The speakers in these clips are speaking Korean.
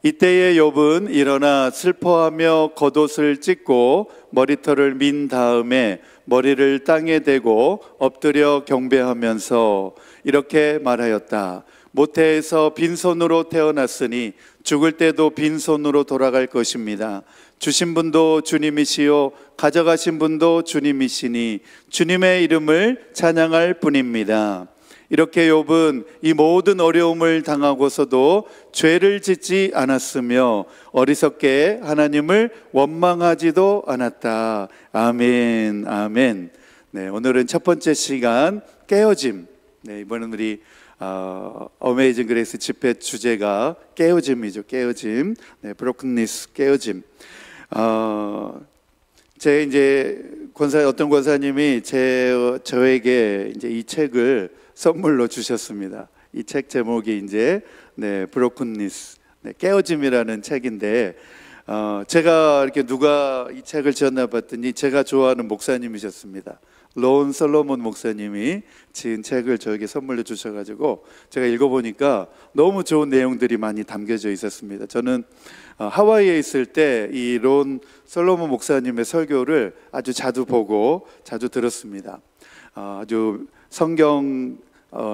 이때에 욥은 일어나 슬퍼하며 겉옷을 찢고 머리털을 민 다음에 머리를 땅에 대고 엎드려 경배하면서 이렇게 말하였다. 모태에서 빈손으로 태어났으니 죽을 때도 빈손으로 돌아갈 것입니다. 주신 분도 주님이시요 가져가신 분도 주님이시니 주님의 이름을 찬양할 뿐입니다. 이렇게 욥은 이 모든 어려움을 당하고서도 죄를 짓지 않았으며 어리석게 하나님을 원망하지도 않았다. 아멘, 아멘. 네, 오늘은 첫 번째 시간 깨어짐. 네, 이번엔 우리 어메이징 그레이스 집회 주제가 깨어짐이죠. 깨어짐. 네, 브로큰니스, 깨어짐. 제 이제 어떤 권사님이 저에게 이제 이 책을 선물로 주셨습니다. 이 책 제목이 이제 브로큰니스, 깨어짐이라는 책인데 제가 이렇게 누가 이 책을 지었나 봤더니 제가 좋아하는 목사님이셨습니다. 론 솔로몬 목사님이 지은 책을 저에게 선물로 주셔가지고 제가 읽어보니까 너무 좋은 내용들이 많이 담겨져 있었습니다. 저는 하와이에 있을 때 이 론 솔로몬 목사님의 설교를 아주 자주 보고 자주 들었습니다. 아주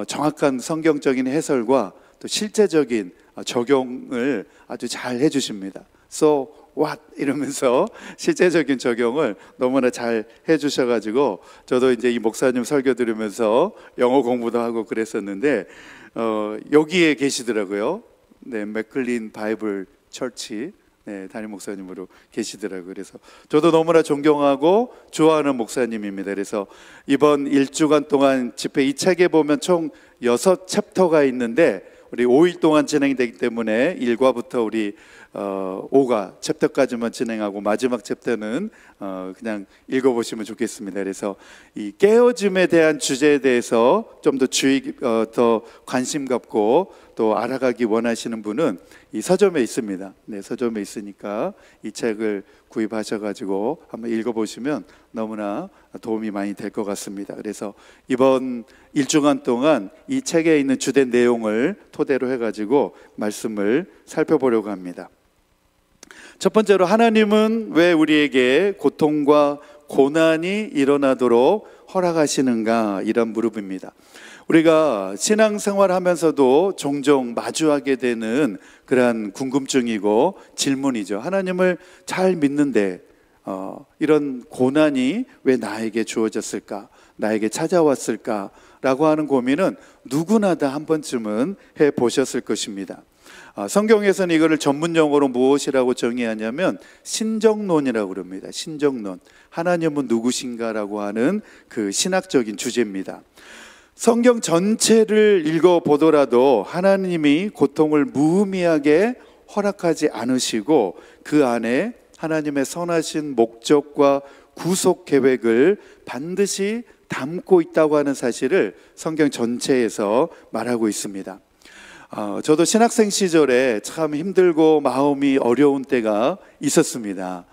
정확한 성경적인 해설과 또 실제적인 적용을 아주 잘 해주십니다. So what? 이러면서 실제적인 적용을 너무나 잘 해주셔가지고 저도 이제 이 목사님 설교 들으면서 영어 공부도 하고 그랬었는데 여기에 계시더라고요. 네, 맥클린 바이블 처치 담임 목사님으로 계시더라고요. 그래서 저도 너무나 존경하고 좋아하는 목사님입니다. 그래서 이번 1주간 동안 집회 이 책에 보면 총 6챕터가 있는데 우리 5일 동안 진행되기 때문에 1과부터 우리 5가 챕터까지만 진행하고 마지막 챕터는 그냥 읽어보시면 좋겠습니다. 그래서 이 깨어짐에 대한 주제에 대해서 좀 더 관심 갖고 또 알아가기 원하시는 분은 이 서점에 있습니다. 네, 서점에 있으니까 이 책을 구입하셔가지고 한번 읽어보시면 너무나 도움이 많이 될 것 같습니다. 그래서 이번 1주간 동안 이 책에 있는 주된 내용을 토대로 해가지고 말씀을 살펴보려고 합니다. 첫 번째로 하나님은 왜 우리에게 고통과 고난이 일어나도록 허락하시는가 이런 물음입니다. 우리가 신앙생활 하면서도 종종 마주하게 되는 그러한 궁금증이고 질문이죠. 하나님을 잘 믿는데 이런 고난이 왜 나에게 주어졌을까? 나에게 찾아왔을까? 라고 하는 고민은 누구나 다 한 번쯤은 해보셨을 것입니다. 성경에서는 이거를 전문 용어로 무엇이라고 정의하냐면 신정론이라고 그럽니다. 신정론. 하나님은 누구신가라고 하는 그 신학적인 주제입니다. 성경 전체를 읽어보더라도 하나님이 고통을 무의미하게 허락하지 않으시고 그 안에 하나님의 선하신 목적과 구속 계획을 반드시 담고 있다고 하는 사실을 성경 전체에서 말하고 있습니다. 저도 신학생 시절에 참 힘들고 마음이 어려운 때가 있었습니다.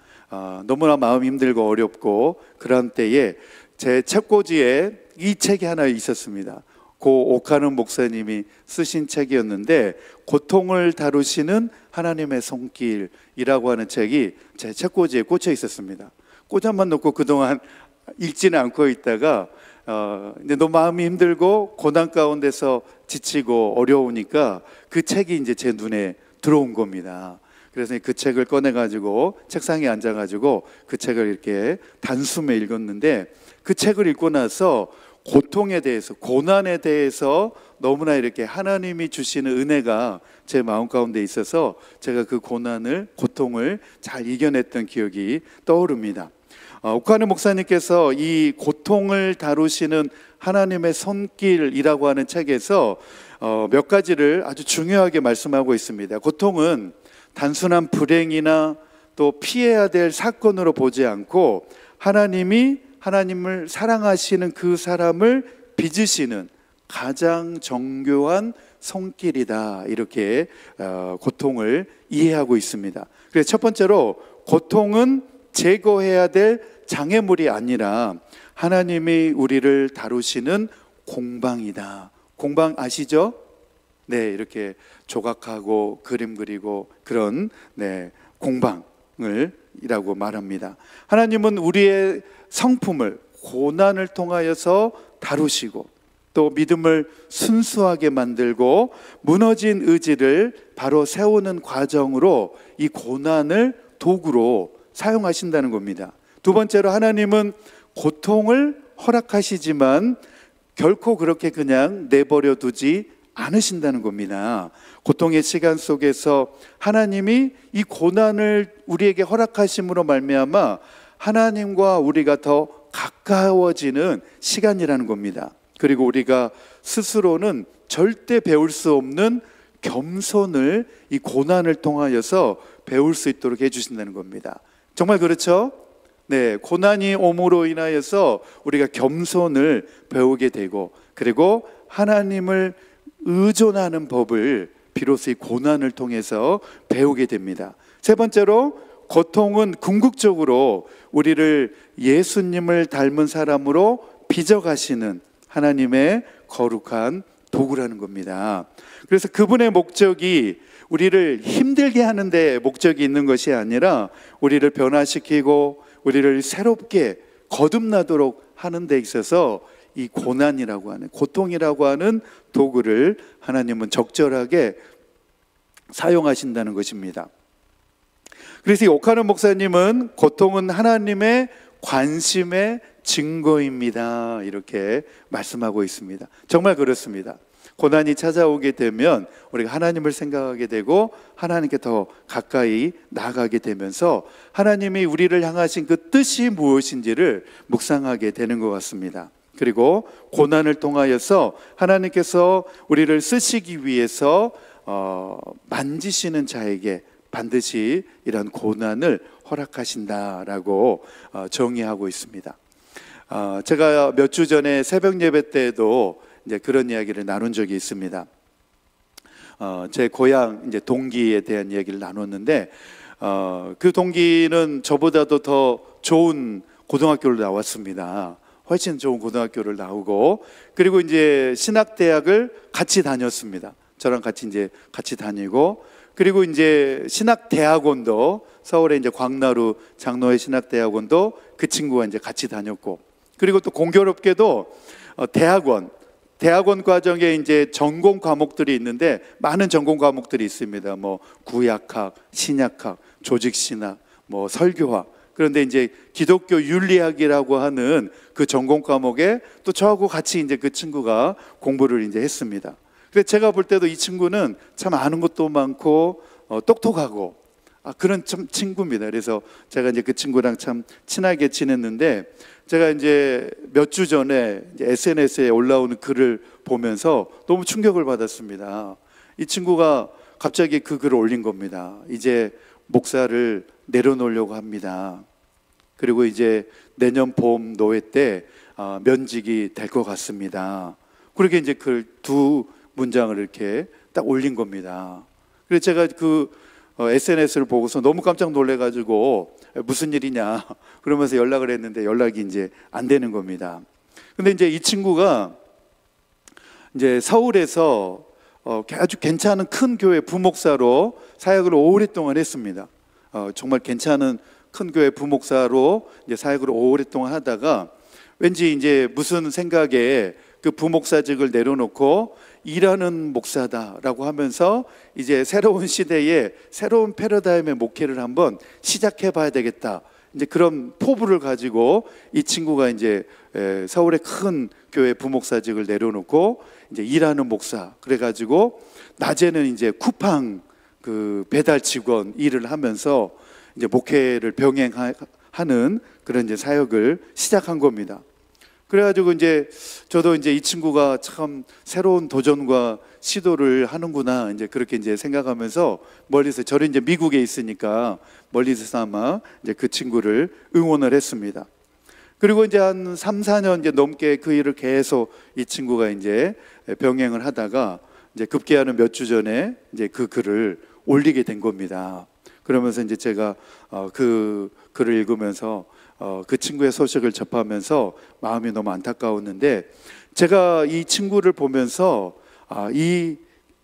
너무나 마음이 힘들고 어렵고 그런 때에 제 책꽂이에 이 책이 하나 있었습니다. 고 오카는 목사님이 쓰신 책이었는데 고통을 다루시는 하나님의 손길이라고 하는 책이 제 책꽂이에 꽂혀 있었습니다. 꽂아만 놓고 그동안 읽지는 않고 있다가 이제 너무 마음이 힘들고 고난 가운데서 지치고 어려우니까 그 책이 이제 제 눈에 들어온 겁니다. 그래서 그 책을 꺼내가지고 책상에 앉아가지고 그 책을 이렇게 단숨에 읽었는데 그 책을 읽고 나서 고통에 대해서, 고난에 대해서 너무나 이렇게 하나님이 주시는 은혜가 제 마음 가운데 있어서 제가 그 고통을 잘 이겨냈던 기억이 떠오릅니다. 오카네 목사님께서 이 고통을 다루시는 하나님의 손길이라고 하는 책에서 몇 가지를 아주 중요하게 말씀하고 있습니다. 고통은 단순한 불행이나 또 피해야 될 사건으로 보지 않고 하나님을 사랑하시는 그 사람을 빚으시는 가장 정교한 손길이다. 이렇게 고통을 이해하고 있습니다. 그래서 첫 번째로 고통은 제거해야 될 장애물이 아니라 하나님이 우리를 다루시는 공방이다. 공방 아시죠? 네, 이렇게 조각하고 그림 그리고 그런 공방을 이라고 말합니다. 하나님은 우리의 성품을 고난을 통하여서 다루시고 또 믿음을 순수하게 만들고 무너진 의지를 바로 세우는 과정으로 이 고난을 도구로 사용하신다는 겁니다. 두 번째로 하나님은 고통을 허락하시지만 결코 그렇게 그냥 내버려 두지 않으신다는 겁니다. 고통의 시간 속에서 하나님이 이 고난을 우리에게 허락하심으로 말미암아 하나님과 우리가 더 가까워지는 시간이라는 겁니다. 그리고 우리가 스스로는 절대 배울 수 없는 겸손을 이 고난을 통하여서 배울 수 있도록 해주신다는 겁니다. 정말 그렇죠? 네, 고난이 옴으로 인하여서 우리가 겸손을 배우게 되고 그리고 하나님을 의존하는 법을 비로소 이 고난을 통해서 배우게 됩니다. 세 번째로 고통은 궁극적으로 우리를 예수님을 닮은 사람으로 빚어가시는 하나님의 거룩한 도구라는 겁니다. 그래서 그분의 목적이 우리를 힘들게 하는 데 목적이 있는 것이 아니라 우리를 변화시키고 우리를 새롭게 거듭나도록 하는 데 있어서 이 고난이라고 하는, 고통이라고 하는 도구를 하나님은 적절하게 사용하신다는 것입니다. 그래서 이 오카노 목사님은 고통은 하나님의 관심의 증거입니다, 이렇게 말씀하고 있습니다. 정말 그렇습니다. 고난이 찾아오게 되면 우리가 하나님을 생각하게 되고 하나님께 더 가까이 나아가게 되면서 하나님이 우리를 향하신 그 뜻이 무엇인지를 묵상하게 되는 것 같습니다. 그리고 고난을 통하여서 하나님께서 우리를 쓰시기 위해서 만지시는 자에게 반드시 이런 고난을 허락하신다라고 정의하고 있습니다. 제가 몇 주 전에 새벽 예배 때에도 이제 그런 이야기를 나눈 적이 있습니다. 제 고향 이제 동기에 대한 이야기를 나눴는데 그 동기는 저보다도 더 좋은 고등학교를 나왔습니다. 훨씬 좋은 고등학교를 나오고 그리고 이제 신학대학을 같이 다녔습니다. 저랑 같이 이제 같이 다니고 그리고 이제 신학대학원도 서울에 이제 광나루 장로회 신학대학원도 그 친구가 이제 같이 다녔고 그리고 또 공교롭게도 대학원 과정에 이제 전공 과목들이 있는데 많은 전공 과목들이 있습니다. 뭐 구약학, 신약학, 조직신학, 뭐 설교학. 그런데 이제 기독교 윤리학이라고 하는 그 전공 과목에 또 저하고 같이 이제 그 친구가 공부를 이제 했습니다. 그래서 제가 볼 때도 이 친구는 참 아는 것도 많고 똑똑하고 그런 참 친구입니다. 그래서 제가 이제 그 친구랑 참 친하게 지냈는데 제가 이제 몇 주 전에 이제 SNS에 올라오는 글을 보면서 너무 충격을 받았습니다. 이 친구가 갑자기 그 글을 올린 겁니다. 이제 목사를 내려놓으려고 합니다. 그리고 이제 내년 봄 노회 때 면직이 될 것 같습니다. 그렇게 이제 그 두 문장을 이렇게 딱 올린 겁니다. 그래서 제가 그 SNS를 보고서 너무 깜짝 놀래가지고 무슨 일이냐 그러면서 연락을 했는데 연락이 이제 안 되는 겁니다. 근데 이제 이 친구가 이제 서울에서 아주 괜찮은 큰 교회 부목사로 사역을 오랫동안 했습니다. 정말 괜찮은 큰 교회 부목사로 이제 사역을 오랫동안 하다가 왠지 이제 무슨 생각에 그 부목사직을 내려놓고 일하는 목사다라고 하면서 이제 새로운 시대에 새로운 패러다임의 목회를 한번 시작해 봐야 되겠다. 이제 그런 포부를 가지고 이 친구가 이제 서울의 큰 교회 부목사직을 내려놓고 이제 일하는 목사. 그래가지고 낮에는 이제 쿠팡 그 배달 직원 일을 하면서 이제 목회를 병행하는 그런 이제 사역을 시작한 겁니다. 그래가지고 이제 저도 이제 이 친구가 참 새로운 도전과 시도를 하는구나 이제 그렇게 이제 생각하면서 멀리서 저는 이제 미국에 있으니까 멀리서나마 이제 그 친구를 응원을 했습니다. 그리고 이제 한 3, 4년 이제 넘게 그 일을 계속 이 친구가 이제 병행을 하다가 이제 급기야는 몇 주 전에 이제 그 글을 올리게 된 겁니다. 그러면서 이제 제가 그 글을 읽으면서 그 친구의 소식을 접하면서 마음이 너무 안타까웠는데 제가 이 친구를 보면서 이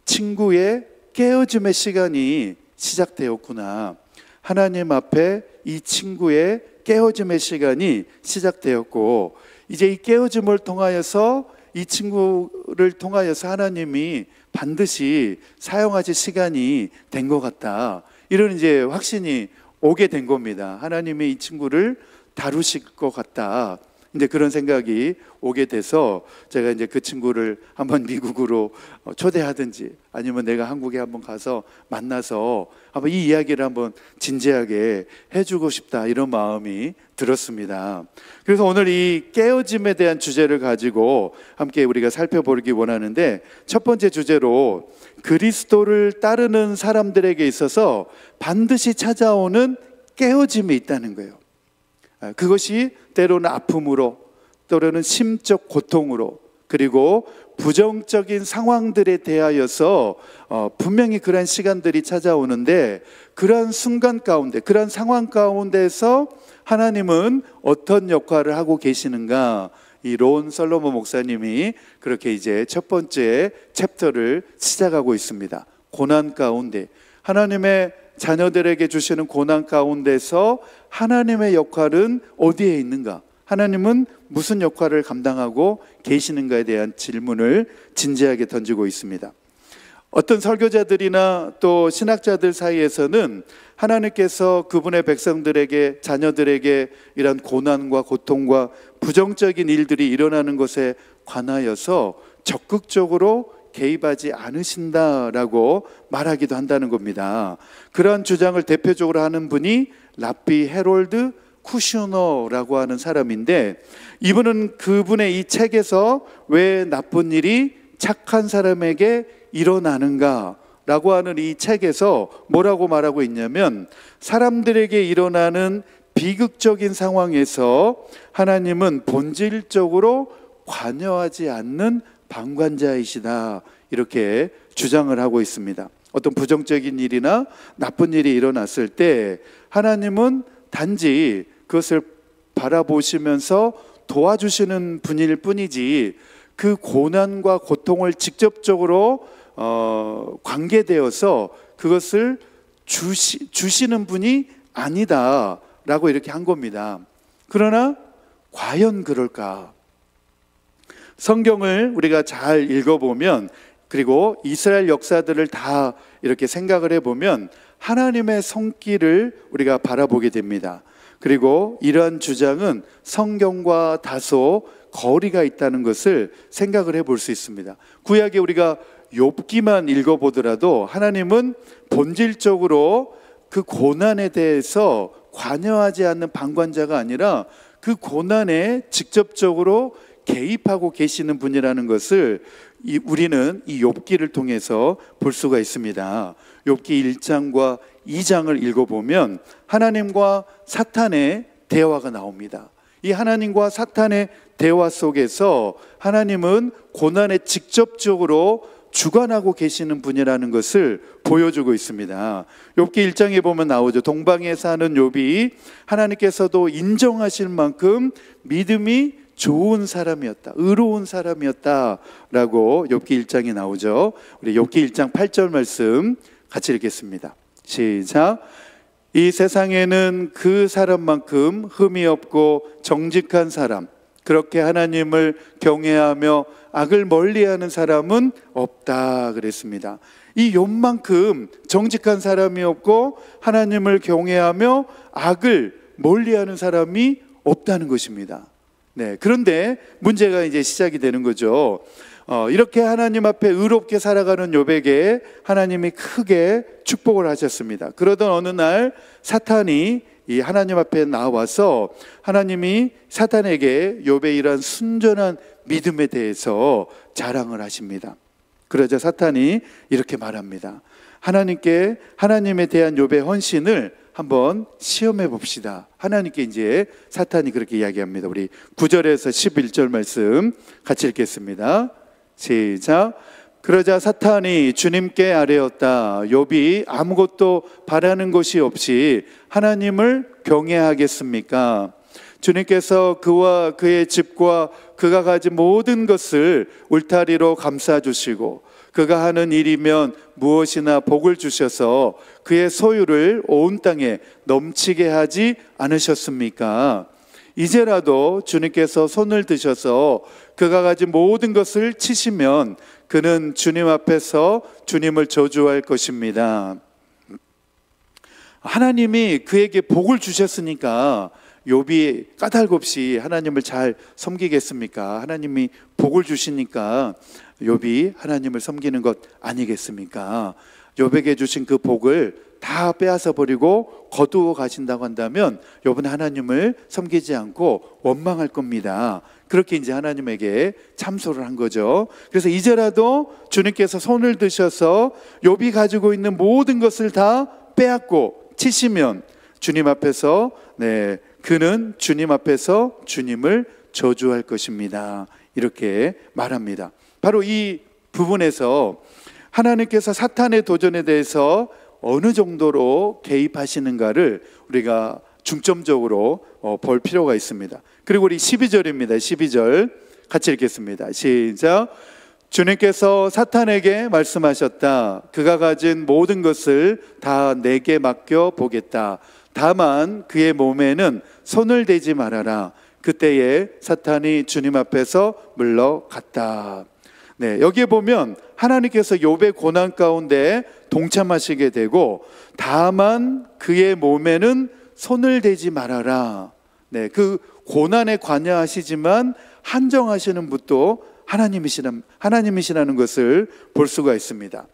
친구의 깨어짐의 시간이 시작되었구나. 하나님 앞에 이 친구의 깨어짐의 시간이 시작되었고, 이제 이 깨어짐을 통하여서, 이 친구를 통하여서 하나님이 반드시 사용하실 시간이 된 것 같다. 이런 이제 확신이 오게 된 겁니다. 하나님이 이 친구를 다루실 것 같다. 이제 그런 생각이 오게 돼서 제가 이제 그 친구를 한번 미국으로 초대하든지 아니면 내가 한국에 한번 가서 만나서 한번 이 이야기를 한번 진지하게 해주고 싶다, 이런 마음이 들었습니다. 그래서 오늘 이 깨어짐에 대한 주제를 가지고 함께 우리가 살펴보기 원하는데, 첫 번째 주제로 그리스도를 따르는 사람들에게 있어서 반드시 찾아오는 깨어짐이 있다는 거예요. 그것이 때로는 아픔으로, 때로는 심적 고통으로, 그리고 부정적인 상황들에 대하여서 분명히 그러한 시간들이 찾아오는데, 그러한 순간 가운데, 그러한 상황 가운데서 하나님은 어떤 역할을 하고 계시는가, 이 론 솔로몬 목사님이 그렇게 이제 첫 번째 챕터를 시작하고 있습니다. 고난 가운데, 하나님의 자녀들에게 주시는 고난 가운데서 하나님의 역할은 어디에 있는가? 하나님은 무슨 역할을 감당하고 계시는가에 대한 질문을 진지하게 던지고 있습니다. 어떤 설교자들이나 또 신학자들 사이에서는 하나님께서 그분의 백성들에게, 자녀들에게 이런 고난과 고통과 부정적인 일들이 일어나는 것에 관하여서 적극적으로 개입하지 않으신다라고 말하기도 한다는 겁니다. 그런 주장을 대표적으로 하는 분이 랍비 헤롤드 쿠슈너라고 하는 사람인데, 이분은 그분의 이 책에서 왜 나쁜 일이 착한 사람에게 일어나는가 라고 하는 이 책에서 뭐라고 말하고 있냐면, 사람들에게 일어나는 비극적인 상황에서 하나님은 본질적으로 관여하지 않는 방관자이시다, 이렇게 주장을 하고 있습니다. 어떤 부정적인 일이나 나쁜 일이 일어났을 때 하나님은 단지 그것을 바라보시면서 도와주시는 분일 뿐이지, 그 고난과 고통을 직접적으로 관계되어서 그것을 주시는 분이 아니다라고 이렇게 한 겁니다. 그러나 과연 그럴까? 성경을 우리가 잘 읽어보면, 그리고 이스라엘 역사들을 다 이렇게 생각을 해보면 하나님의 손길을 우리가 바라보게 됩니다. 그리고 이러한 주장은 성경과 다소 거리가 있다는 것을 생각을 해볼 수 있습니다. 구약에 우리가 욥기만 읽어보더라도 하나님은 본질적으로 그 고난에 대해서 관여하지 않는 방관자가 아니라 그 고난에 직접적으로 개입하고 계시는 분이라는 것을 우리는 이 욥기를 통해서 볼 수가 있습니다. 욥기 1장과 2장을 읽어보면 하나님과 사탄의 대화가 나옵니다. 이 하나님과 사탄의 대화 속에서 하나님은 고난에 직접적으로 주관하고 계시는 분이라는 것을 보여주고 있습니다. 욥기 1장에 보면 나오죠. 동방에 사는 욥이 하나님께서도 인정하실 만큼 믿음이 좋은 사람이었다, 의로운 사람이었다라고 욥기 1장에 나오죠. 우리 욥기 1장 8절 말씀 같이 읽겠습니다. 시작. 이 세상에는 그 사람만큼 흠이 없고 정직한 사람, 그렇게 하나님을 경외하며 악을 멀리하는 사람은 없다 그랬습니다. 이 욥만큼 정직한 사람이 없고 하나님을 경외하며 악을 멀리하는 사람이 없다는 것입니다. 네, 그런데 문제가 이제 시작이 되는 거죠. 이렇게 하나님 앞에 의롭게 살아가는 욥에게 하나님이 크게 축복을 하셨습니다. 그러던 어느 날 사탄이 이 하나님 앞에 나와서 하나님이 사탄에게 욥의 이러한 순전한 믿음에 대해서 자랑을 하십니다. 그러자 사탄이 이렇게 말합니다. 하나님께 하나님에 대한 욥의 헌신을 한번 시험해 봅시다. 하나님께 이제 사탄이 그렇게 이야기합니다. 우리 9절에서 11절 말씀 같이 읽겠습니다. 시작. 그러자 사탄이 주님께 아뢰었다. 욥이 아무것도 바라는 것이 없이 하나님을 경외하겠습니까? 주님께서 그와 그의 집과 그가 가진 모든 것을 울타리로 감싸주시고 그가 하는 일이면 무엇이나 복을 주셔서 그의 소유를 온 땅에 넘치게 하지 않으셨습니까? 이제라도 주님께서 손을 드셔서 그가 가진 모든 것을 치시면 그는 주님 앞에서 주님을 저주할 것입니다. 하나님이 그에게 복을 주셨으니까 욥이 까닭없이 하나님을 잘 섬기겠습니까? 하나님이 복을 주시니까 욥이 하나님을 섬기는 것 아니겠습니까? 욥에게 주신 그 복을 다 빼앗아 버리고 거두어 가신다고 한다면 욥은 하나님을 섬기지 않고 원망할 겁니다. 그렇게 이제 하나님에게 참소를 한 거죠. 그래서 이제라도 주님께서 손을 드셔서 욥이 가지고 있는 모든 것을 다 빼앗고 치시면 주님 앞에서 그는 주님 앞에서 주님을 저주할 것입니다. 이렇게 말합니다. 바로 이 부분에서 하나님께서 사탄의 도전에 대해서 어느 정도로 개입하시는가를 우리가 중점적으로 볼 필요가 있습니다. 그리고 우리 12절입니다. 12절 같이 읽겠습니다. 시작. 주님께서 사탄에게 말씀하셨다. 그가 가진 모든 것을 다 내게 맡겨 보겠다. 다만 그의 몸에는 손을 대지 말아라. 그때에 사탄이 주님 앞에서 물러갔다. 여기에 보면 하나님께서 욥의 고난 가운데 동참하시게 되고 다만 그의 몸에는 손을 대지 말아라. 그 고난에 관여하시지만 한정하시는 분도 하나님이시라는 것을 볼 수가 있습니다.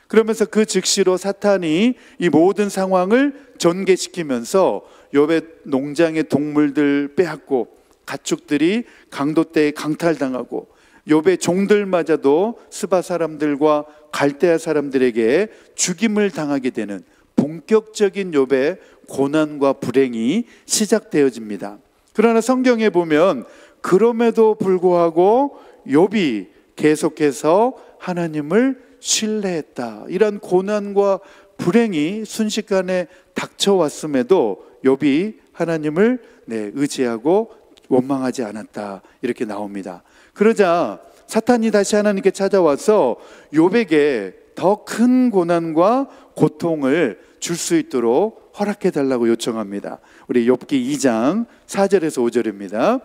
그러면서 그 즉시로 사탄이 이 모든 상황을 전개시키면서 욥의 농장의 동물들 빼앗고 가축들이 강도 때에 강탈당하고 욥의 종들마저도 스바 사람들과 갈대아 사람들에게 죽임을 당하게 되는 본격적인 욥의 고난과 불행이 시작되어집니다. 그러나 성경에 보면 그럼에도 불구하고 욥이 계속해서 하나님을 신뢰했다. 이런 고난과 불행이 순식간에 닥쳐왔음에도 욥이 하나님을 의지하고 원망하지 않았다. 이렇게 나옵니다. 그러자 사탄이 다시 하나님께 찾아와서 욥에게 더 큰 고난과 고통을 줄 수 있도록 허락해 달라고 요청합니다. 우리 욥기 2장 4절에서 5절입니다.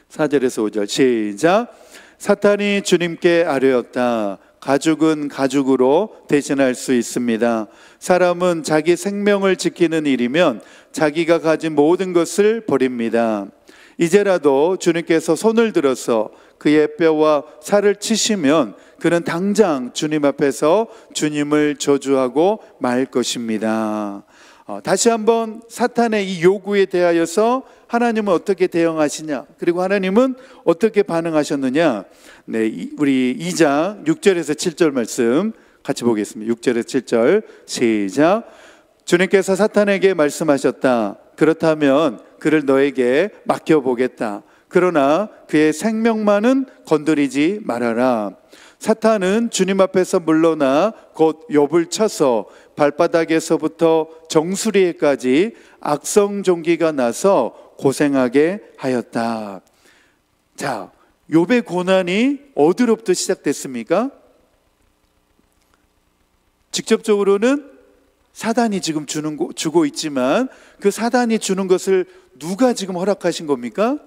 4절에서 5절 시작. 사탄이 주님께 아뢰었다. 가죽은 가죽으로 대신할 수 있습니다. 사람은 자기 생명을 지키는 일이면 자기가 가진 모든 것을 버립니다. 이제라도 주님께서 손을 들어서 그의 뼈와 살을 치시면 그는 당장 주님 앞에서 주님을 저주하고 말 것입니다. 다시 한번 사탄의 이 요구에 대하여서 하나님은 어떻게 대응하시냐, 그리고 하나님은 어떻게 반응하셨느냐. 우리 2장 6절에서 7절 말씀 같이 보겠습니다. 6절에서 7절 시작. 주님께서 사탄에게 말씀하셨다. 그렇다면 그를 너에게 맡겨보겠다. 그러나 그의 생명만은 건드리지 말아라. 사탄은 주님 앞에서 물러나 곧 욥을 쳐서 발바닥에서부터 정수리에까지 악성종기가 나서 고생하게 하였다. 자, 욥의 고난이 어디로부터 시작됐습니까? 직접적으로는 사단이 지금 주고 있지만 그 사단이 주는 것을 누가 지금 허락하신 겁니까?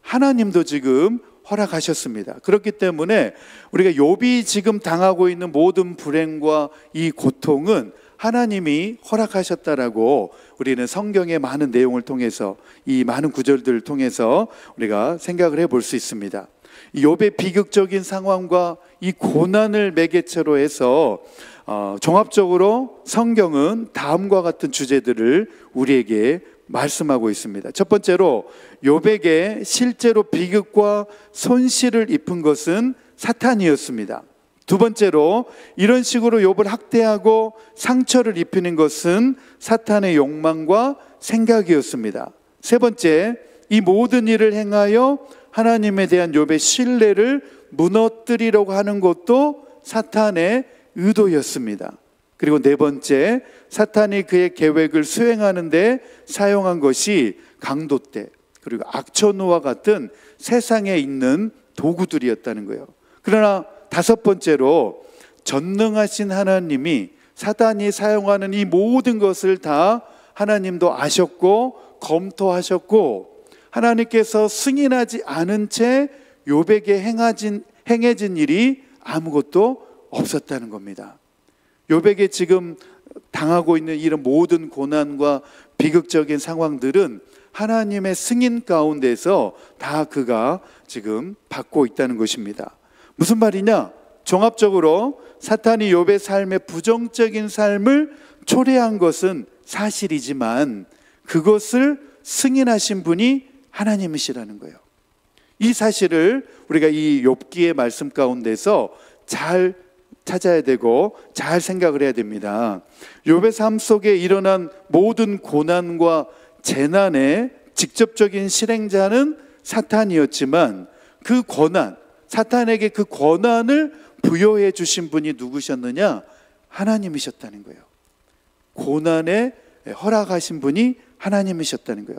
하나님도 지금 허락하셨습니다. 그렇기 때문에 우리가 욥이 지금 당하고 있는 모든 불행과 이 고통은 하나님이 허락하셨다라고 우리는 성경의 많은 내용을 통해서, 이 많은 구절들을 통해서 우리가 생각을 해볼 수 있습니다. 이 욥의 비극적인 상황과 이 고난을 매개체로 해서 종합적으로 성경은 다음과 같은 주제들을 우리에게 말씀하고 있습니다. 첫 번째로 욥에게 실제로 비극과 손실을 입힌 것은 사탄이었습니다. 두 번째로 이런 식으로 욥을 학대하고 상처를 입히는 것은 사탄의 욕망과 생각이었습니다. 세 번째, 이 모든 일을 행하여 하나님에 대한 욥의 신뢰를 무너뜨리려고 하는 것도 사탄의 의도였습니다. 그리고 네 번째, 사탄이 그의 계획을 수행하는 데 사용한 것이 강도떼, 그리고 악천후와 같은 세상에 있는 도구들이었다는 거예요. 그러나 다섯 번째로 전능하신 하나님이 사단이 사용하는 이 모든 것을 다 하나님도 아셨고 검토하셨고 하나님께서 승인하지 않은 채 욥에게 행해진 일이 아무것도 없었다는 겁니다. 욥에게 지금 당하고 있는 이런 모든 고난과 비극적인 상황들은 하나님의 승인 가운데서 다 그가 지금 받고 있다는 것입니다. 무슨 말이냐? 종합적으로 사탄이 욥의 삶의 부정적인 삶을 초래한 것은 사실이지만 그것을 승인하신 분이 하나님이시라는 거예요. 이 사실을 우리가 이 욥기의 말씀 가운데서 잘 찾아야 되고 잘 생각을 해야 됩니다. 욥의 삶 속에 일어난 모든 고난과 재난의 직접적인 실행자는 사탄이었지만 그 권한, 사탄에게 그 권한을 부여해 주신 분이 누구셨느냐? 하나님이셨다는 거예요. 고난에 허락하신 분이 하나님이셨다는 거예요.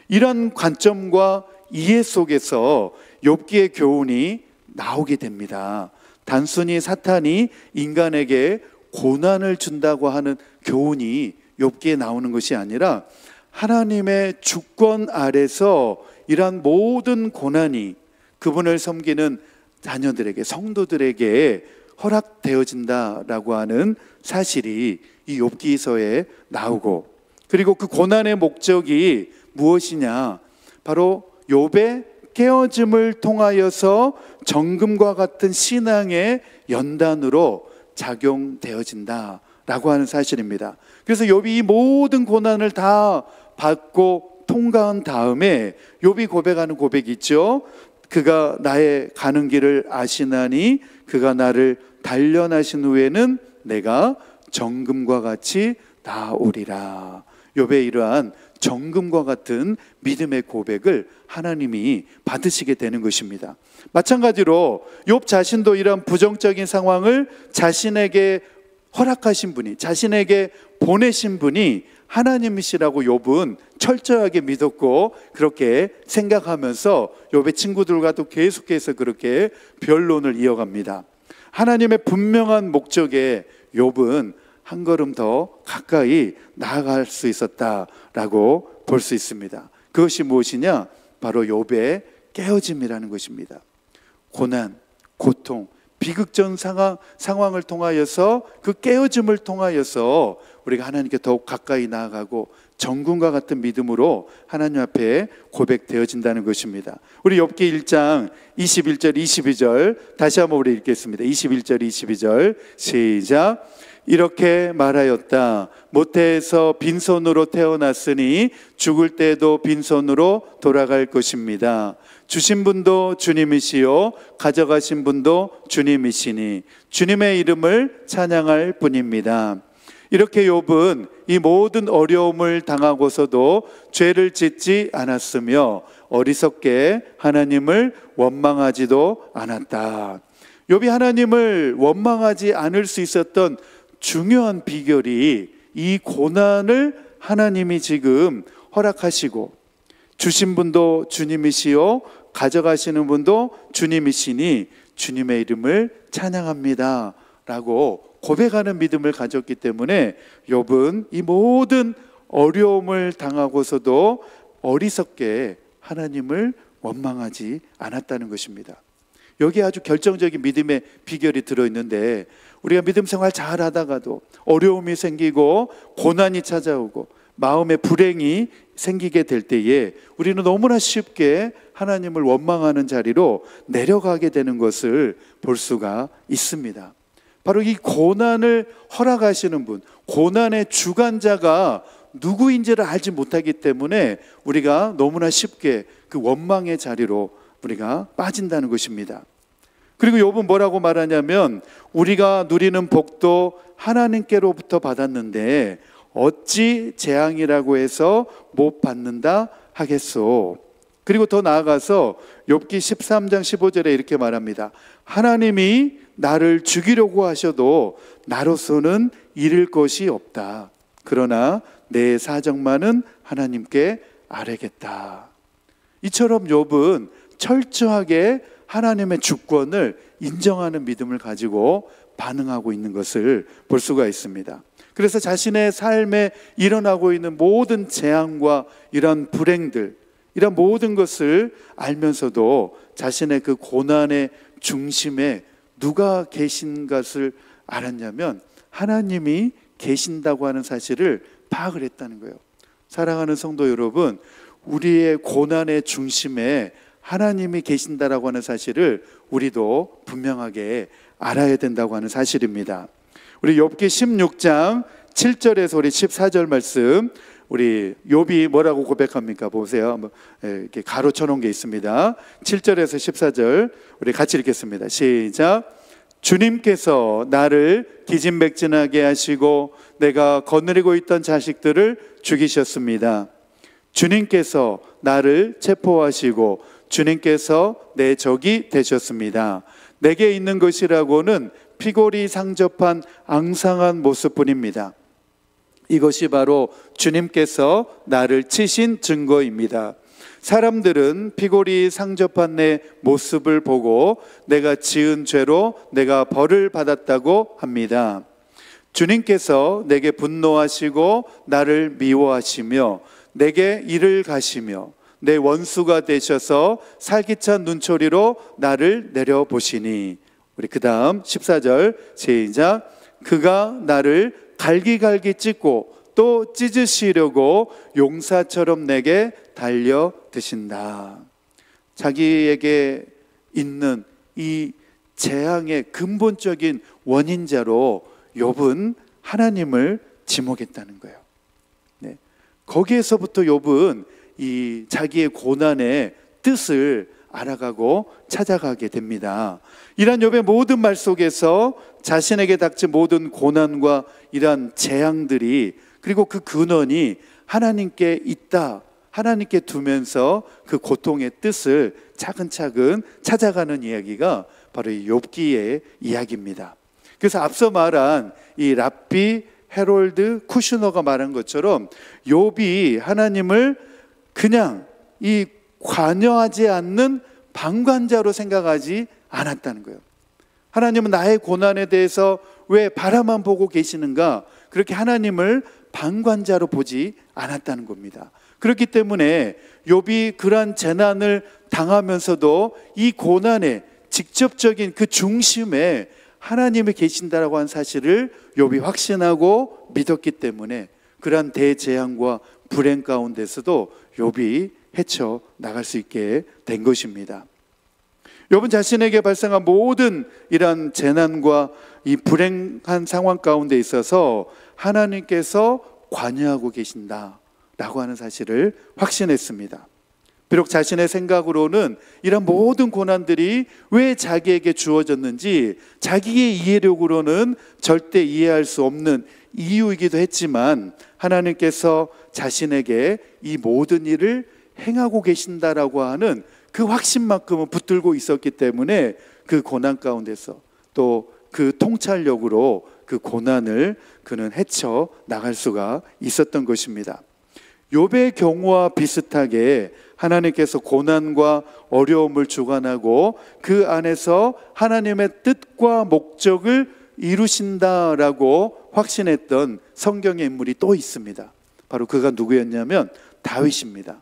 이런 관점과 이해 속에서 욥기의 교훈이 나오게 됩니다. 단순히 사탄이 인간에게 고난을 준다고 하는 교훈이 욥기에 나오는 것이 아니라 하나님의 주권 아래서 이러한 모든 고난이 그분을 섬기는 자녀들에게, 성도들에게 허락되어진다라고 하는 사실이 이 욥기서에 나오고, 그리고 그 고난의 목적이 무엇이냐? 바로 욥의 깨어짐을 통하여서 정금과 같은 신앙의 연단으로 작용되어진다라고 하는 사실입니다. 그래서 욥이 이 모든 고난을 다 받고 통과한 다음에 욥이 고백하는 고백이 있죠. 그가 나의 가는 길을 아시나니 그가 나를 단련하신 후에는 내가 정금과 같이 나오리라. 욥의 이러한 정금과 같은 믿음의 고백을 하나님이 받으시게 되는 것입니다. 마찬가지로 욥 자신도 이러한 부정적인 상황을 자신에게 허락하신 분이, 자신에게 보내신 분이 하나님이시라고 욥은 철저하게 믿었고 그렇게 생각하면서 욥의 친구들과도 계속해서 그렇게 변론을 이어갑니다. 하나님의 분명한 목적에 욥은 한 걸음 더 가까이 나아갈 수 있었다라고 볼 수 있습니다. 그것이 무엇이냐? 바로 욥의 깨어짐이라는 것입니다. 고난, 고통, 비극적 상황을 통하여서 그 깨어짐을 통하여서 우리가 하나님께 더욱 가까이 나아가고 정금과 같은 믿음으로 하나님 앞에 고백되어진다는 것입니다. 우리 욥기 1장 21절 22절 다시 한번 우리 읽겠습니다. 21절 22절 시작. 이렇게 말하였다. 모태에서 빈손으로 태어났으니 죽을 때도 빈손으로 돌아갈 것입니다. 주신 분도 주님이시요 가져가신 분도 주님이시니 주님의 이름을 찬양할 뿐입니다. 이렇게 욥은 이 모든 어려움을 당하고서도 죄를 짓지 않았으며 어리석게 하나님을 원망하지도 않았다. 욥이 하나님을 원망하지 않을 수 있었던 중요한 비결이 이 고난을 하나님이 지금 허락하시고 주신 분도 주님이시요 가져가시는 분도 주님이시니 주님의 이름을 찬양합니다 라고 고백하는 믿음을 가졌기 때문에 욥은 이 모든 어려움을 당하고서도 어리석게 하나님을 원망하지 않았다는 것입니다. 여기에 아주 결정적인 믿음의 비결이 들어있는데, 우리가 믿음 생활 잘 하다가도 어려움이 생기고 고난이 찾아오고 마음의 불행이 생기게 될 때에 우리는 너무나 쉽게 하나님을 원망하는 자리로 내려가게 되는 것을 볼 수가 있습니다. 바로 이 고난을 허락하시는 분, 고난의 주관자가 누구인지를 알지 못하기 때문에 우리가 너무나 쉽게 그 원망의 자리로 우리가 빠진다는 것입니다. 그리고 욥은 뭐라고 말하냐면 우리가 누리는 복도 하나님께로부터 받았는데 어찌 재앙이라고 해서 못 받는다 하겠소. 그리고 더 나아가서 욥기 13장 15절에 이렇게 말합니다. 하나님이 나를 죽이려고 하셔도 나로서는 잃을 것이 없다. 그러나 내 사정만은 하나님께 아뢰겠다. 이처럼 욥은 철저하게 하나님의 주권을 인정하는 믿음을 가지고 반응하고 있는 것을 볼 수가 있습니다. 그래서 자신의 삶에 일어나고 있는 모든 재앙과 이런 불행들, 이런 모든 것을 알면서도 자신의 그 고난의 중심에 누가 계신 것을 알았냐면 하나님이 계신다고 하는 사실을 파악을 했다는 거예요. 사랑하는 성도 여러분, 우리의 고난의 중심에 하나님이 계신다라고 하는 사실을 우리도 분명하게 알아야 된다고 하는 사실입니다. 우리 욥기 16장 7절에서 우리 14절 말씀, 우리 욥이 뭐라고 고백합니까? 보세요. 이렇게 가로쳐 놓은 게 있습니다. 7절에서 14절 우리 같이 읽겠습니다. 시작. 주님께서 나를 기진맥진하게 하시고 내가 거느리고 있던 자식들을 죽이셨습니다. 주님께서 나를 체포하시고 주님께서 내 적이 되셨습니다. 내게 있는 것이라고는 피골이 상접한 앙상한 모습뿐입니다. 이것이 바로 주님께서 나를 치신 증거입니다. 사람들은 피골이 상접한 내 모습을 보고 내가 지은 죄로 내가 벌을 받았다고 합니다. 주님께서 내게 분노하시고 나를 미워하시며 내게 이를 가시며 내 원수가 되셔서 살기찬 눈초리로 나를 내려보시니. 우리 그 다음 14절 시작. 그가 나를 갈기갈기 찢고 또 찢으시려고 용사처럼 내게 달려드신다. 자기에게 있는 이 재앙의 근본적인 원인자로 욥은 하나님을 지목했다는 거예요. 네. 거기에서부터 욥은 이 자기의 고난의 뜻을 알아가고 찾아가게 됩니다. 이러한 욥의 모든 말 속에서 자신에게 닥친 모든 고난과 이러한 재앙들이, 그리고 그 근원이 하나님께 있다, 하나님께 두면서 그 고통의 뜻을 차근차근 찾아가는 이야기가 바로 이 욥기의 이야기입니다. 그래서 앞서 말한 이 랍비 헤롤드 쿠슈너가 말한 것처럼 욥이 하나님을 그냥 이 관여하지 않는 방관자로 생각하지 않았다는 거예요. 하나님은 나의 고난에 대해서 왜 바라만 보고 계시는가, 그렇게 하나님을 방관자로 보지 않았다는 겁니다. 그렇기 때문에 욥이 그러한 재난을 당하면서도 이 고난의 직접적인 그 중심에 하나님이 계신다라고 한 사실을 욥이 확신하고 믿었기 때문에 그러한 대재앙과 불행 가운데서도 욥이 헤쳐 나갈 수 있게 된 것입니다. 욥은 자신에게 발생한 모든 이러한 재난과 이 불행한 상황 가운데 있어서 하나님께서 관여하고 계신다라고 하는 사실을 확신했습니다. 비록 자신의 생각으로는 이런 모든 고난들이 왜 자기에게 주어졌는지 자기의 이해력으로는 절대 이해할 수 없는 이유이기도 했지만 하나님께서 자신에게 이 모든 일을 행하고 계신다라고 하는 그 확신만큼은 붙들고 있었기 때문에 그 고난 가운데서 또 그 통찰력으로 그 고난을 그는 헤쳐 나갈 수가 있었던 것입니다. 욥의 경우와 비슷하게 하나님께서 고난과 어려움을 주관하고 그 안에서 하나님의 뜻과 목적을 이루신다라고 확신했던 성경의 인물이 또 있습니다. 바로 그가 누구였냐면 다윗입니다.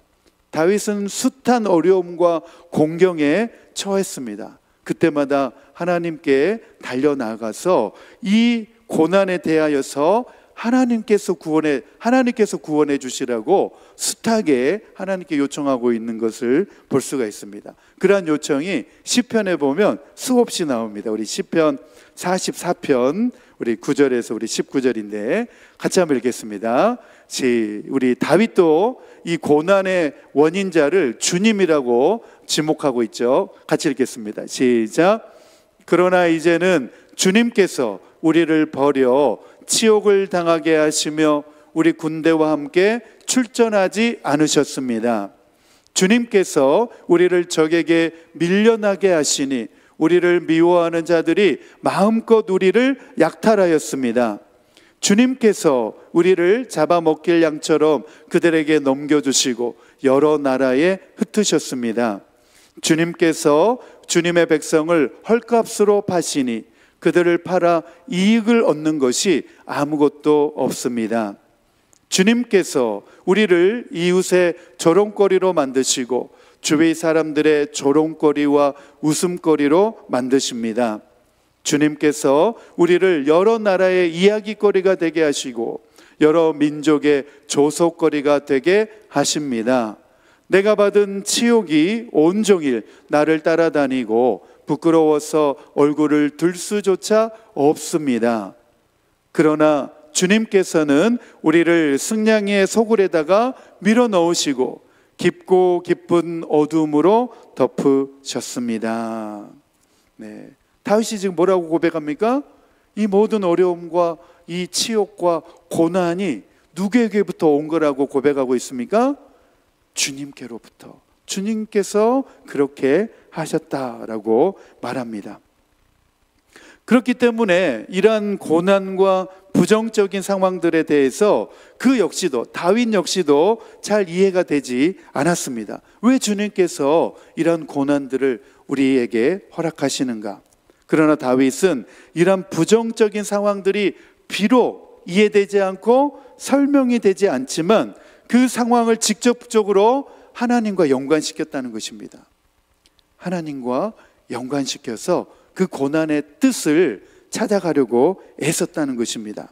다윗은 숱한 어려움과 공경에 처했습니다. 그때마다 하나님께 달려나가서 이 고난에 대하여서 하나님께서 구원해 주시라고 숱하게 하나님께 요청하고 있는 것을 볼 수가 있습니다. 그러한 요청이 시편에 보면 수없이 나옵니다. 우리 시편 44편 우리 9절에서 우리 19절인데 같이 한번 읽겠습니다. 우리 다윗도 이 고난의 원인자를 주님이라고 지목하고 있죠. 같이 읽겠습니다. 시작. 그러나 이제는 주님께서 우리를 버려 치욕을 당하게 하시며 우리 군대와 함께 출전하지 않으셨습니다. 주님께서 우리를 적에게 밀려나게 하시니 우리를 미워하는 자들이 마음껏 우리를 약탈하였습니다. 주님께서 우리를 잡아먹길 양처럼 그들에게 넘겨주시고 여러 나라에 흩으셨습니다. 주님께서 주님의 백성을 헐값으로 파시니 그들을 팔아 이익을 얻는 것이 아무것도 없습니다. 주님께서 우리를 이웃의 조롱거리로 만드시고 주위 사람들의 조롱거리와 웃음거리로 만드십니다. 주님께서 우리를 여러 나라의 이야기거리가 되게 하시고 여러 민족의 조속거리가 되게 하십니다. 내가 받은 치욕이 온종일 나를 따라다니고 부끄러워서 얼굴을 들 수조차 없습니다. 그러나 주님께서는 우리를 승냥이의 소굴에다가 밀어 넣으시고 깊고 깊은 어둠으로 덮으셨습니다. 네. 다윗이 지금 뭐라고 고백합니까? 이 모든 어려움과 이 치욕과 고난이 누구에게부터 온 거라고 고백하고 있습니까? 주님께로부터. 주님께서 그렇게 하셨다라고 말합니다. 그렇기 때문에 이러한 고난과 부정적인 상황들에 대해서 그 역시도, 다윗 역시도 잘 이해가 되지 않았습니다. 왜 주님께서 이런 고난들을 우리에게 허락하시는가? 그러나 다윗은 이런 부정적인 상황들이 비록 이해되지 않고 설명이 되지 않지만 그 상황을 직접적으로 하나님과 연관시켰다는 것입니다. 하나님과 연관시켜서 그 고난의 뜻을 찾아가려고 애썼다는 것입니다.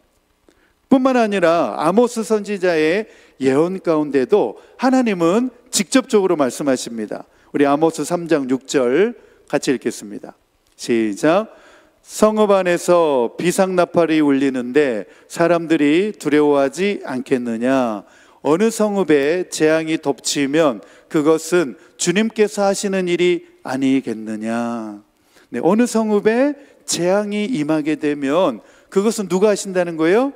뿐만 아니라 아모스 선지자의 예언 가운데도 하나님은 직접적으로 말씀하십니다. 우리 아모스 3장 6절 같이 읽겠습니다. 시작. 성읍 안에서 비상나팔이 울리는데 사람들이 두려워하지 않겠느냐? 어느 성읍에 재앙이 덮치면 그것은 주님께서 하시는 일이 아니겠느냐? 네, 어느 성읍에 재앙이 임하게 되면 그것은 누가 하신다는 거예요?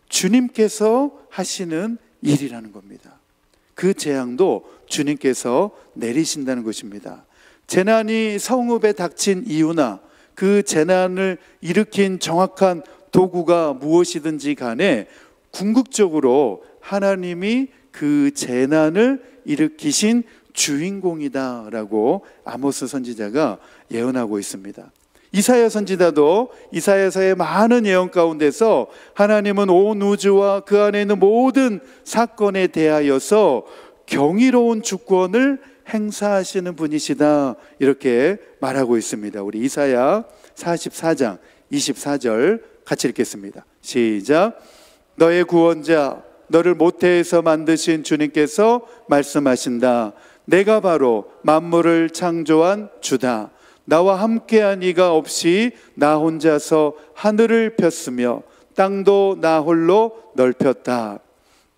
주님께서 하시는 일이라는 겁니다. 그 재앙도 주님께서 내리신다는 것입니다. 재난이 성읍에 닥친 이유나 그 재난을 일으킨 정확한 도구가 무엇이든지 간에 궁극적으로 하나님이 그 재난을 일으키신 주인공이다라고 아모스 선지자가 예언하고 있습니다. 이사야 선지자도 이사야서의 많은 예언 가운데서 하나님은 온 우주와 그 안에 있는 모든 사건에 대하여서 경이로운 주권을 행사하시는 분이시다 이렇게 말하고 있습니다. 우리 이사야 44장 24절 같이 읽겠습니다. 시작. 너의 구원자 너를 모태에서 만드신 주님께서 말씀하신다. 내가 바로 만물을 창조한 주다. 나와 함께한 이가 없이 나 혼자서 하늘을 폈으며 땅도 나 홀로 넓혔다.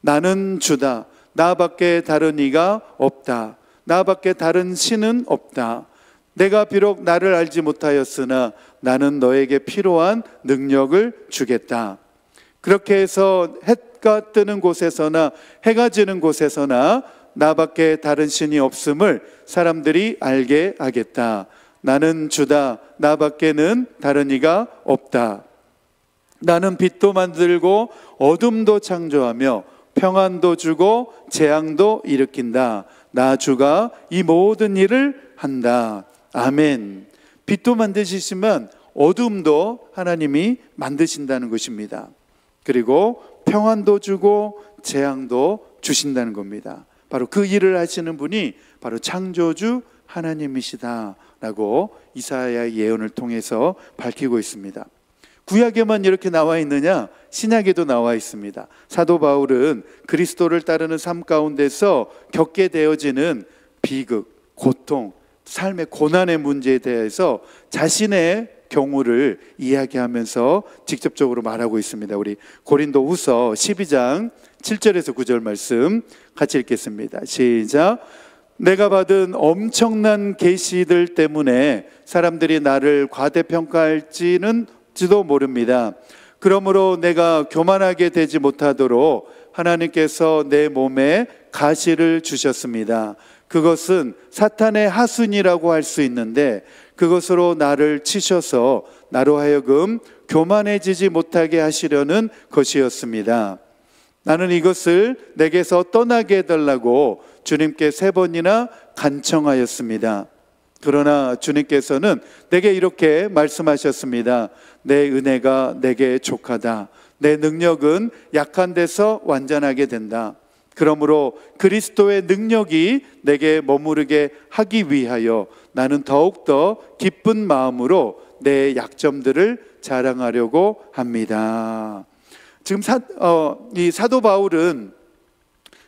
나는 주다. 나밖에 다른 이가 없다. 나밖에 다른 신은 없다. 내가 비록 나를 알지 못하였으나 나는 너에게 필요한 능력을 주겠다. 그렇게 해서 해가 뜨는 곳에서나 해가 지는 곳에서나 나밖에 다른 신이 없음을 사람들이 알게 하겠다. 나는 주다. 나밖에는 다른 이가 없다. 나는 빛도 만들고 어둠도 창조하며 평안도 주고 재앙도 일으킨다. 나 주가 이 모든 일을 한다. 아멘. 빛도 만드시지만 어둠도 하나님이 만드신다는 것입니다. 그리고 평안도 주고 재앙도 주신다는 겁니다. 바로 그 일을 하시는 분이 바로 창조주 하나님이시다라고 이사야의 예언을 통해서 밝히고 있습니다. 구약에만 이렇게 나와 있느냐? 신약에도 나와 있습니다. 사도 바울은 그리스도를 따르는 삶 가운데서 겪게 되어지는 비극, 고통, 삶의 고난의 문제에 대해서 자신의 경우를 이야기하면서 직접적으로 말하고 있습니다. 우리 고린도후서 12장 7절에서 9절 말씀 같이 읽겠습니다. 시작. 내가 받은 엄청난 계시들 때문에 사람들이 나를 과대평가할지도 모릅니다. 그러므로 내가 교만하게 되지 못하도록 하나님께서 내 몸에 가시를 주셨습니다. 그것은 사탄의 하순이라고 할 수 있는데 그것으로 나를 치셔서 나로 하여금 교만해지지 못하게 하시려는 것이었습니다. 나는 이것을 내게서 떠나게 해달라고 주님께 3번이나 간청하였습니다. 그러나 주님께서는 내게 이렇게 말씀하셨습니다. 내 은혜가 내게 족하다. 내 능력은 약한 데서 완전하게 된다. 그러므로 그리스도의 능력이 내게 머무르게 하기 위하여 나는 더욱더 기쁜 마음으로 내 약점들을 자랑하려고 합니다. 지금 이 사도 바울은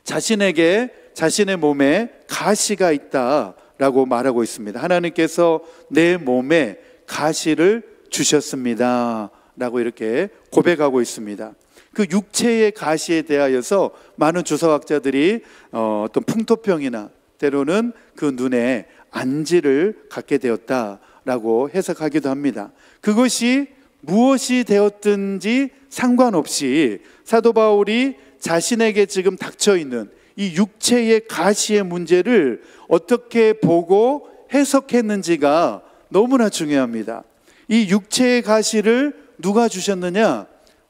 자신에게 자신의 몸에 가시가 있다라고 말하고 있습니다. 하나님께서 내 몸에 가시를 주셨습니다 라고 이렇게 고백하고 있습니다. 그 육체의 가시에 대하여서 많은 주석학자들이 어떤 풍토병이나 때로는 그 눈에 안지를 갖게 되었다라고 해석하기도 합니다. 그것이 무엇이 되었든지 상관없이 사도 바울이 자신에게 지금 닥쳐있는 이 육체의 가시의 문제를 어떻게 보고 해석했는지가 너무나 중요합니다. 이 육체의 가시를 누가 주셨느냐?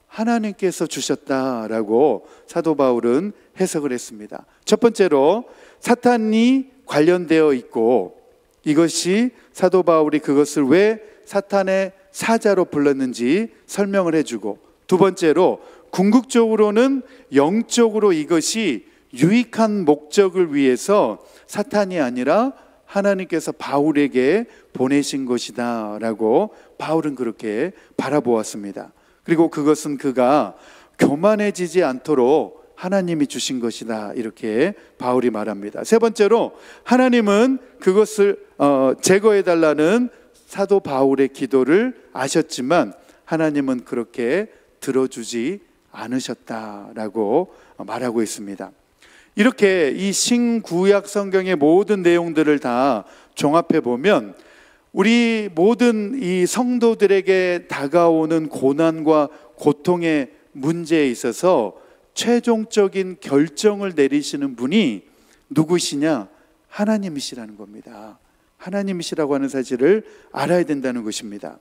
하나님께서 주셨다라고 사도 바울은 해석을 했습니다. 첫 번째로 사탄이 관련되어 있고, 이것이 사도 바울이 그것을 왜 사탄의 사자로 불렀는지 설명을 해주고, 두 번째로 궁극적으로는 영적으로 이것이 유익한 목적을 위해서 사탄이 아니라 하나님께서 바울에게 보내신 것이다 라고 바울은 그렇게 바라보았습니다. 그리고 그것은 그가 교만해지지 않도록 하나님이 주신 것이다, 이렇게 바울이 말합니다. 세 번째로 하나님은 그것을 제거해달라는 사도 바울의 기도를 아셨지만 하나님은 그렇게 들어주지 않으셨다라고 말하고 있습니다. 이렇게 이 신구약 성경의 모든 내용들을 다 종합해 보면 우리 모든 이 성도들에게 다가오는 고난과 고통의 문제에 있어서 최종적인 결정을 내리시는 분이 누구시냐? 하나님이시라는 겁니다. 하나님이시라고 하는 사실을 알아야 된다는 것입니다.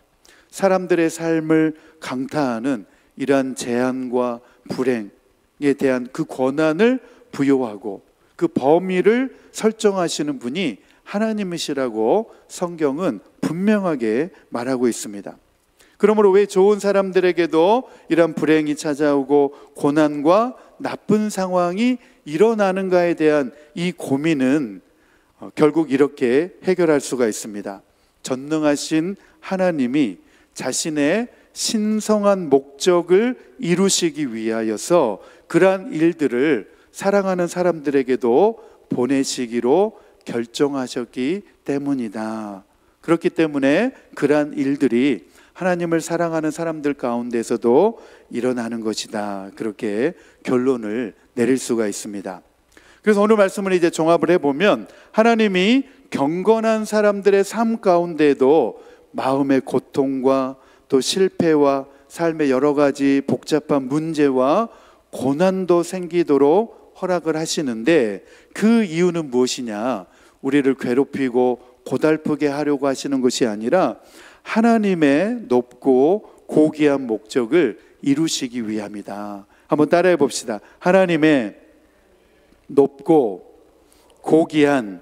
사람들의 삶을 강타하는 이러한 재앙과 불행에 대한 그 권한을 부여하고 그 범위를 설정하시는 분이 하나님이시라고 성경은 분명하게 말하고 있습니다. 그러므로 왜 좋은 사람들에게도 이런 불행이 찾아오고 고난과 나쁜 상황이 일어나는가에 대한 이 고민은 결국 이렇게 해결할 수가 있습니다. 전능하신 하나님이 자신의 신성한 목적을 이루시기 위하여서 그러한 일들을 사랑하는 사람들에게도 보내시기로 결정하셨기 때문이다. 그렇기 때문에 그러한 일들이 하나님을 사랑하는 사람들 가운데서도 일어나는 것이다, 그렇게 결론을 내릴 수가 있습니다. 그래서 오늘 말씀을 이제 종합을 해보면 하나님이 경건한 사람들의 삶 가운데에도 마음의 고통과 또 실패와 삶의 여러 가지 복잡한 문제와 고난도 생기도록 허락을 하시는데, 그 이유는 무엇이냐? 우리를 괴롭히고 고달프게 하려고 하시는 것이 아니라 하나님의 높고 고귀한 목적을 이루시기 위함이다. 한번 따라해 봅시다. 하나님의 높고 고귀한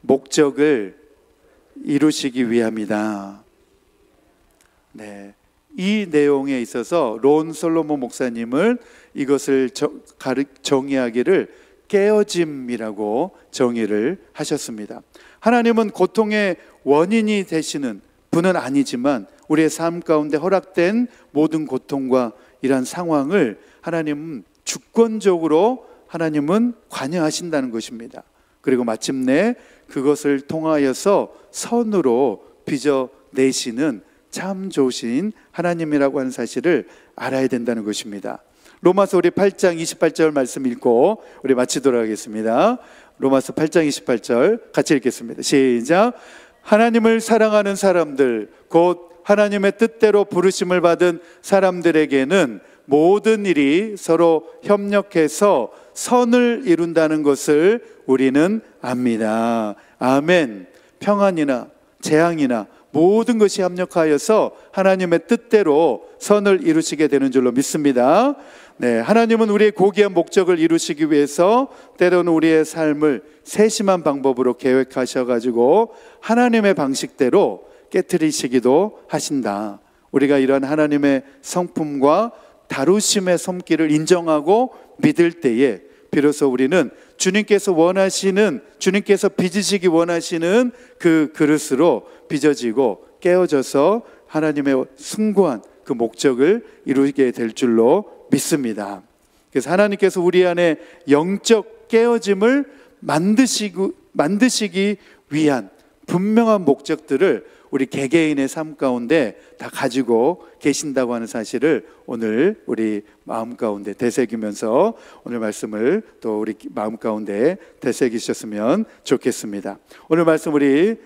목적을 이루시기 위함이다. 네, 이 내용에 있어서 론 솔로몬 목사님은 이것을 정의하기를 깨어짐이라고 정의를 하셨습니다. 하나님은 고통의 원인이 되시는 분은 아니지만 우리의 삶 가운데 허락된 모든 고통과 이러한 상황을 하나님은 주권적으로 하나님은 관여하신다는 것입니다. 그리고 마침내 그것을 통하여서 선으로 빚어내시는 참 좋으신 하나님이라고 하는 사실을 알아야 된다는 것입니다. 로마서 우리 8장 28절 말씀 읽고 우리 마치도록 하겠습니다. 로마서 8장 28절 같이 읽겠습니다. 시작. 하나님을 사랑하는 사람들, 곧 하나님의 뜻대로 부르심을 받은 사람들에게는 모든 일이 서로 협력해서 선을 이룬다는 것을 우리는 압니다. 아멘. 평안이나 재앙이나 모든 것이 합력하여서 하나님의 뜻대로 선을 이루시게 되는 줄로 믿습니다. 네, 하나님은 우리의 고귀한 목적을 이루시기 위해서 때로는 우리의 삶을 세심한 방법으로 계획하셔가지고 하나님의 방식대로 깨트리시기도 하신다. 우리가 이런 하나님의 성품과 다루심의 손길을 인정하고 믿을 때에 비로소 우리는 주님께서 빚으시기 원하시는 그 그릇으로 빚어지고 깨어져서 하나님의 숭고한 그 목적을 이루게 될 줄로 믿습니다. 그래서 하나님께서 우리 안에 영적 깨어짐을 만드시기 위한 분명한 목적들을 우리 개개인의 삶 가운데 다 가지고 계신다고 하는 사실을 오늘 우리 마음 가운데 되새기면서 오늘 말씀을 또 우리 마음 가운데 되새기셨으면 좋겠습니다. 오늘 말씀 우리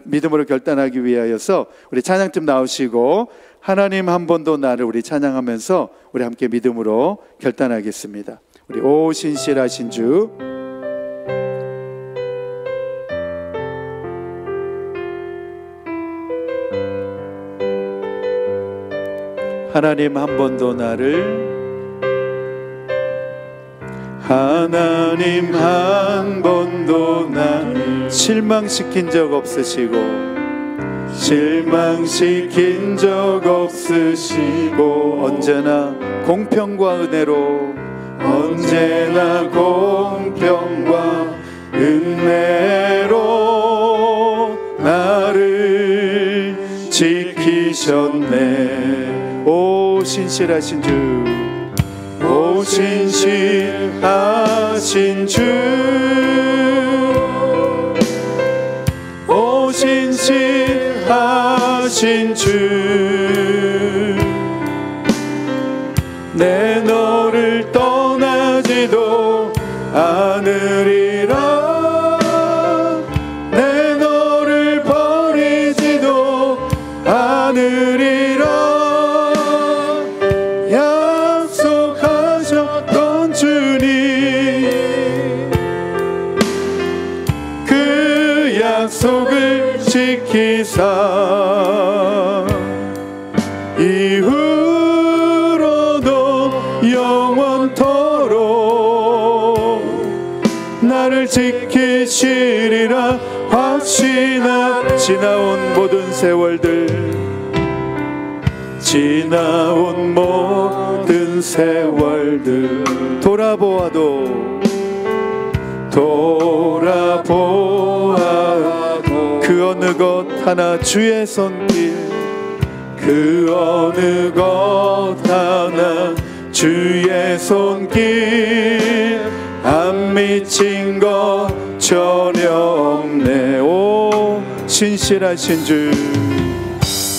믿음으로 결단하기 위하여서 우리 찬양팀 나오시고 하나님 한 번도 나를 우리 찬양하면서 우리 함께 믿음으로 결단하겠습니다. 우리 오 신실하신 주, 하나님 한 번도 나를, 하나님 한 번도 나를 실망시킨 적 없으시고 언제나 공평과 은혜로 나를 지키셨네. 오 신실하신 주, 오 신실하신 주, 오 신실하신 주, 내 너를 떠나지도 않으리라, 내 너를 버리지도 않으리라. 약속하셨던 주님, 그 약속을 지키사 이후로도 영원토록 나를 지키시리라 확신하. 지나온 모든 세월들 돌아보아도 그 어느 것 하나 주의 손길, 그 어느 것 하나 주의 손길 안 미친 것 전혀 없네. 오 신실하신 주,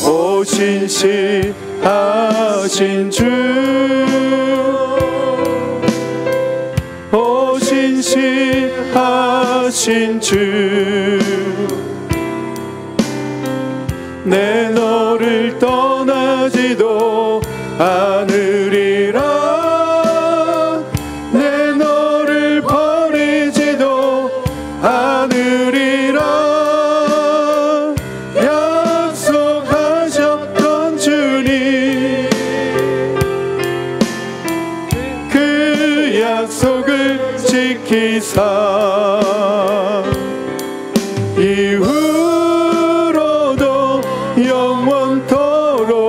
오 신실하신 주, 오 신실하신 주, 내 너를 떠나지도 않으리라, 내 너를 버리지도 않으리라. 약속하셨던 주님, 그 약속을 지키사 이후로도 영원토록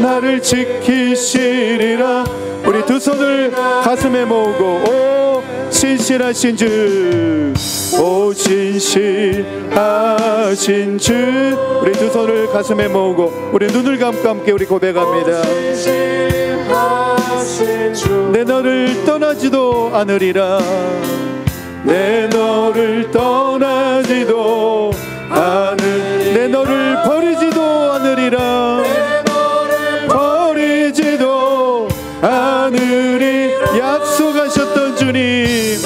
나를 지키시리라. 우리 두 손을 가슴에 모으고 오 신실하신 주, 오 신실하신 주, 우리 두 손을 가슴에 모으고 우리 눈을 감고 함께 우리 고백합니다. 내 너를 떠나지도 않으리라, 내 너를 떠나지도 내 너를 버리지도 않으리라, 버리지도 않으리. 약속하셨던 주님,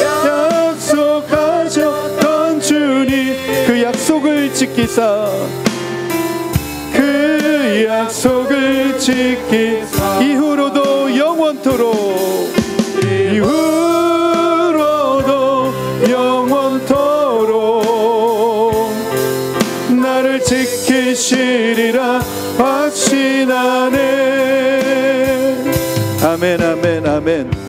약속하셨던 주님, 그 약속을 지키사, 그 약속을 지키사 이후로도 영원토록, 이후로도 영원토록 되시리라 확신하네. 아멘 아멘 아멘.